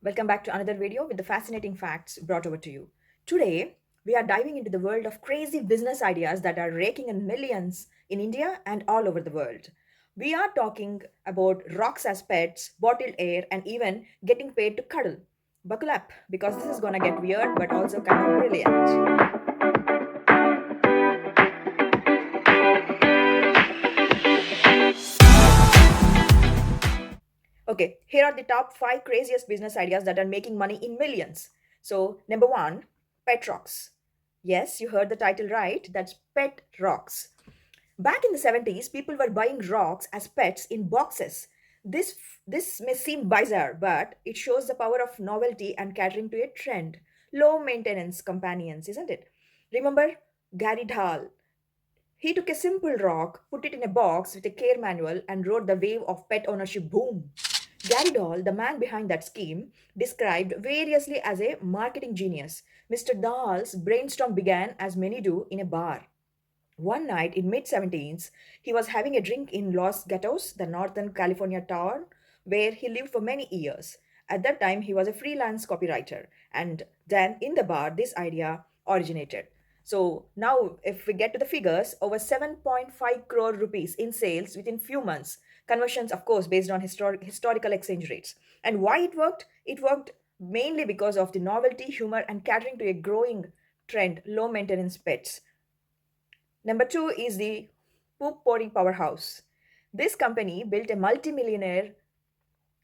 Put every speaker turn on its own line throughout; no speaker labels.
Welcome back to another video with the fascinating facts brought over to you. Today, we are diving into the world of crazy business ideas that are raking in millions in India and all over the world. We are talking about rocks as pets, bottled air, and even getting paid to cuddle. Buckle up because this is gonna get weird but also kind of brilliant. Okay, here are the top 5 craziest business ideas that are making money in millions. So, number 1, pet rocks. Yes, you heard the title right. That's pet rocks. Back in the 70s, people were buying rocks as pets in boxes. This this may seem bizarre, but it shows the power of novelty and catering to a trend. Low maintenance companions, isn't it? Remember Gary Dahl? He took a simple rock, put it in a box with a care manual, and rode the wave of pet ownership boom. Gary Dahl, the man behind that scheme, described variously as a marketing genius. Mr. Dahl's brainstorm began, as many do, in a bar. One night in mid-17s, he was having a drink in Los Gatos, the Northern California town where he lived for many years. At that time, he was a freelance copywriter, and then in the bar, this idea originated. So now, if we get to the figures, over 7.5 crore rupees in sales within few months. Conversions, of course, based on historical exchange rates. And why it worked? It worked mainly because of the novelty, humor, and catering to a growing trend: low maintenance pets. Number 2 is the poop-pourri Powerhouse. This company built a multi-millionaire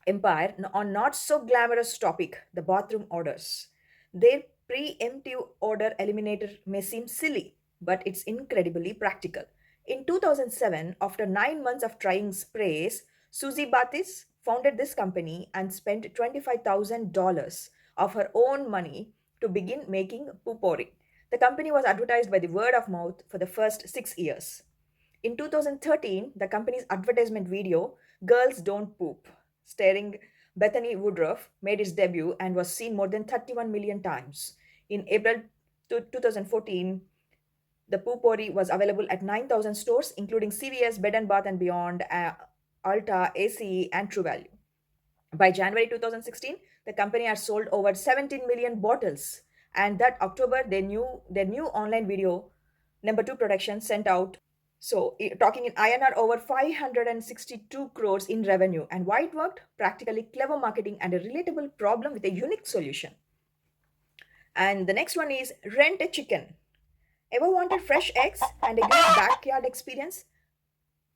empire on not so glamorous topic, the bathroom orders. Their preemptive order eliminator may seem silly, but it's incredibly practical. In 2007, after 9 months of trying sprays, Susie Batis founded this company and spent $25,000 of her own money to begin making pupori. The company was advertised by the word of mouth for the first 6 years. In 2013, the company's advertisement video, Girls Don't Poop, starring Bethany Woodruff, made its debut and was seen more than 31 million times. In April 2014, the Poop-Pourri was available at 9,000 stores, including CVS, Bed and Bath and Beyond, Ulta, ACE, and True Value. By January 2016, the company had sold over 17 million bottles, and that October, their new online video, number 2 production, sent out. So, talking in INR, over 562 crores in revenue. And why it worked? Practically clever marketing and a relatable problem with a unique solution. And the next one is rent a chicken. Ever wanted fresh eggs and a great backyard experience?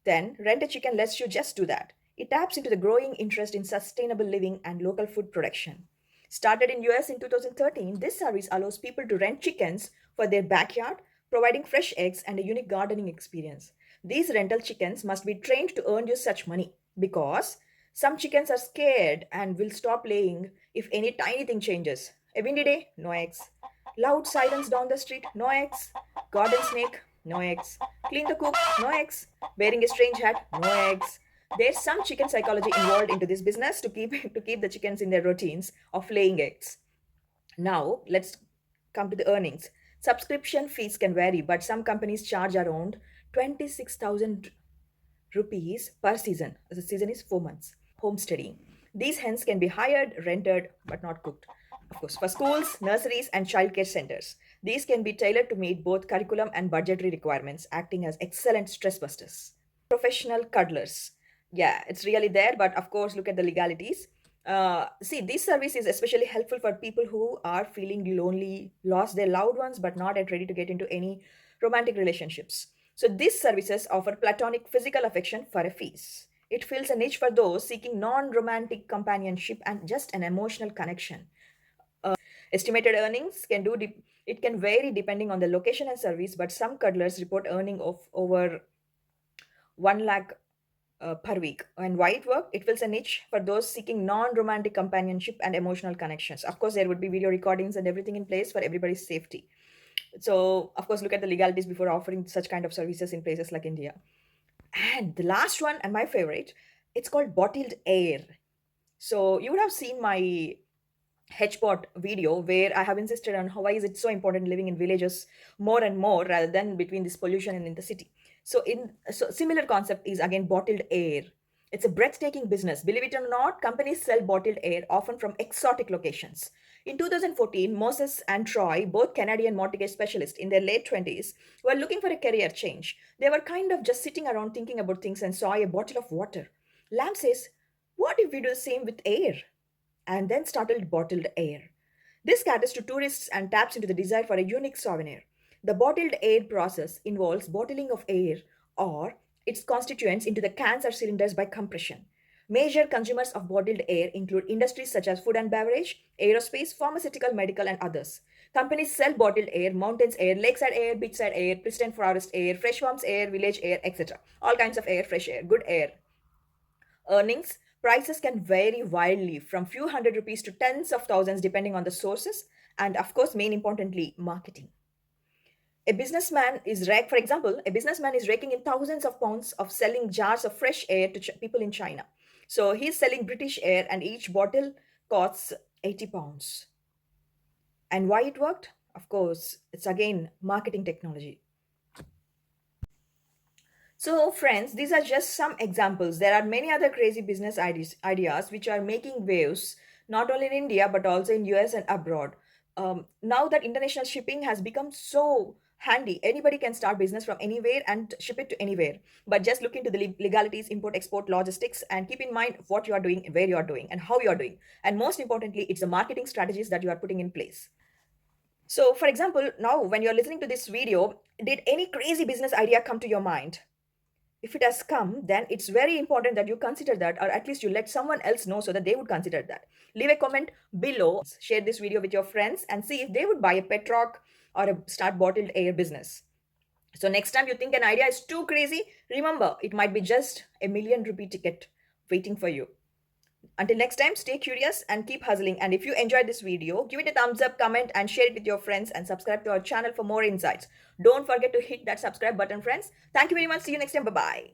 Then Rent a Chicken lets you just do that. It taps into the growing interest in sustainable living and local food production. Started in US in 2013, this service allows people to rent chickens for their backyard, providing fresh eggs and a unique gardening experience. These rental chickens must be trained to earn you such money because some chickens are scared and will stop laying if any tiny thing changes. A windy day, no eggs. Loud sirens down the street, no eggs. Garden snake, no eggs. Clean the coop, no eggs. Wearing a strange hat, no eggs. There's some chicken psychology involved into this business to keep to keep the chickens in their routines of laying eggs. Now, let's come to the earnings. Subscription fees can vary, but some companies charge around 26,000 rupees per season. The season is 4 months. Homesteading. These hens can be hired, rented, but not cooked. Of course, for schools, nurseries, and childcare centers. These can be tailored to meet both curriculum and budgetary requirements, acting as excellent stress busters. Professional cuddlers. Yeah, it's really there, but of course, look at the legalities. See, this service is especially helpful for people who are feeling lonely, lost their loved ones, but not yet ready to get into any romantic relationships. So, these services offer platonic physical affection for a fees. It fills a niche for those seeking non romantic companionship and just an emotional connection. Estimated earnings it can vary depending on the location and service, but some cuddlers report earning of over 1 lakh per week. And why it work? It fills a niche for those seeking non-romantic companionship and emotional connections. Of course, there would be video recordings and everything in place for everybody's safety. So, of course, look at the legalities before offering such kind of services in places like India. And the last one, and my favorite, it's called bottled air. So you would have seen my Hedgepot video where I have insisted on how why is it so important living in villages more and more rather than between this pollution and in the city. So similar concept is again bottled air. It's a breathtaking business. Believe it or not, companies sell bottled air often from exotic locations. In 2014, Moses and Troy, both Canadian mortgage specialists in their late 20s, were looking for a career change. They were kind of just sitting around thinking about things and saw a bottle of water. Lamb says, "What if we do the same with air?" And then started bottled air. This caters to tourists and taps into the desire for a unique souvenir. The bottled air process involves bottling of air or its constituents into the cans or cylinders by compression. Major consumers of bottled air include industries such as food and beverage, aerospace, pharmaceutical, medical, and others. Companies sell bottled air, mountains air, lakeside air, beachside air, pristine forest air, fresh farms air, village air, etc. All kinds of air, fresh air, good air. Earnings prices can vary wildly from few hundred rupees to tens of thousands depending on the sources and of course main importantly marketing. For example, a businessman is raking in thousands of pounds of selling jars of fresh air to people in China. So he's selling British air and each bottle costs 80 pounds. And why it worked? Of course, it's again marketing technology. So, friends, these are just some examples. There are many other crazy business ideas which are making waves not only in India but also in US and abroad. Now that international shipping has become so handy, anybody can start business from anywhere and ship it to anywhere. But just look into the legalities, import, export, logistics, and keep in mind what you are doing, where you are doing, and how you are doing. And most importantly, it's the marketing strategies that you are putting in place. So, for example, now when you're listening to this video, did any crazy business idea come to your mind? If it has come, then it's very important that you consider that, or at least you let someone else know so that they would consider that. Leave a comment below, share this video with your friends, and see if they would buy a pet rock or start bottled air business. So, next time you think an idea is too crazy, remember it might be just a 1 million rupee ticket waiting for you. Until next time, stay curious and keep hustling. And if you enjoyed this video, give it a thumbs up, comment, and share it with your friends. And subscribe to our channel for more insights. Don't forget to hit that subscribe button, friends. Thank you very much. See you next time. Bye bye.